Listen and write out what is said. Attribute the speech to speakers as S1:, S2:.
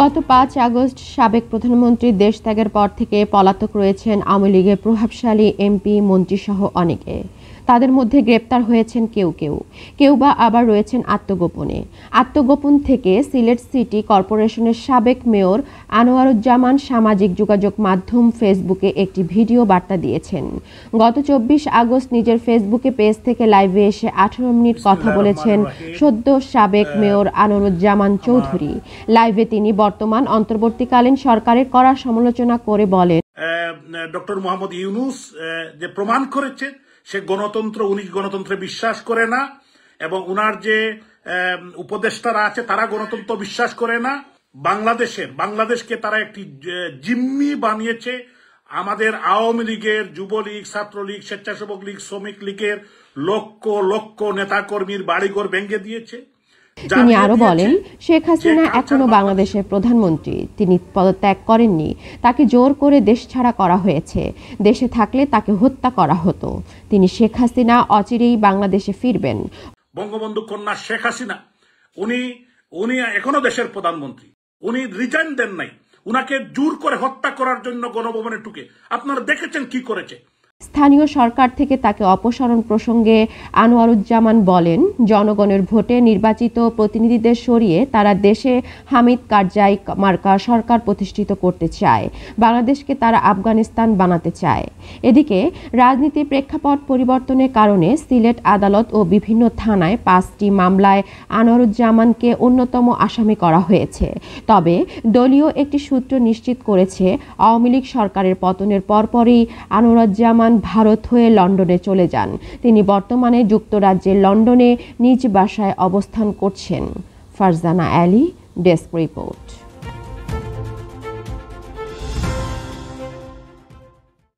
S1: গত ৫ আগস্ট সাবেক প্রধানমন্ত্রীর দেশ ত্যাগের পর থেকে পলাতক রয়েছেন আওয়ামী লীগের প্রভাবশালী এমপি মন্ত্রীসহ অনেকে। তাদের মধ্যে গ্রেপ্তার হয়েছেন কেউ বা আবার রয়েছেন আত্মগোপনে। আত্মগোপন থেকে সিলেট সিটি কর্পোরেশনের সাবেক মেয়র আনোয়ারুজ্জামান সামাজিক যোগাযোগ মাধ্যম ফেসবুকে একটি ভিডিও বার্তা দিয়েছেন। গত ২৪ আগস্ট নিজের ফেসবুকে পেজ থেকে লাইভে এসে ১৮ মিনিট কথা বলেছেন সদ্য সাবেক মেয়র আনোয়ারুজ্জামান চৌধুরী। লাইভে তিনি বর্তমান অন্তর্বর্তীকালীন সরকারের কড়া সমালোচনা করে বলেন,
S2: ডক্টর মোহাম্মদ ইউনূস যে প্রমাণ করেছে সে উনি গণতন্ত্রে বিশ্বাস করে না, এবং উনার যে উপদেষ্টারা আছে তারা গণতন্ত্র বিশ্বাস করে না। বাংলাদেশকে তারা একটি জিম্মি বানিয়েছে। আমাদের আওয়ামী লীগের, যুবলীগ, ছাত্রলীগ, স্বেচ্ছাসেবক লীগ, শ্রমিক লীগের লক্ষ লক্ষ নেতাকর্মীর বাড়িঘর ভেঙে দিয়েছে।
S1: তিনি আরো বলেন, শেখ হাসিনা এখনো বাংলাদেশের প্রধানমন্ত্রী। তিনি পদত্যাগ করেননি, তাকে জোর করে দেশ ছাড়া করা হয়েছে। দেশে থাকলে তাকে হত্যা করা হতো। শেখ হাসিনা অচিরেই বাংলাদেশে ফিরবেন।
S2: বঙ্গবন্ধু কন্যা শেখ হাসিনা উনি এখনো দেশের প্রধানমন্ত্রী। উনি রিজাইন দেন নাই, উনাকে জোর করে হত্যা করার জন্য গণভবনে ঢুকে আপনারা দেখেছেন কি করেছে।
S1: স্থানীয় সরকার থেকে তাকে অপসারণ প্রসঙ্গে আনোয়ারুজ্জামান বলেন, জনগণের ভোটে নির্বাচিত প্রতিনিধিদের সরিয়ে তারা দেশে হামিদ কারজাই মার্কা সরকার প্রতিষ্ঠিত করতে চায়। বাংলাদেশকে তারা আফগানিস্তান বানাতে চায়। এদিকে রাজনীতির প্রেক্ষাপট পরিবর্তনের কারণে সিলেট আদালত ও বিভিন্ন থানায় ৫টি মামলায় আনোয়ারুজ্জামানকে অন্যতম আসামি করা হয়েছে। তবে দলীয় একটি সূত্র নিশ্চিত করেছে, আওয়ামী লীগ সরকারের পতনের পরপরই আনোয়ারুজ্জামান ভারত হয়ে লন্ডনে চলে যান। তিনি বর্তমানে যুক্তরাজ্যের লন্ডনে নিজ বাসায় অবস্থান করছেন। Farzana Ali, desk report.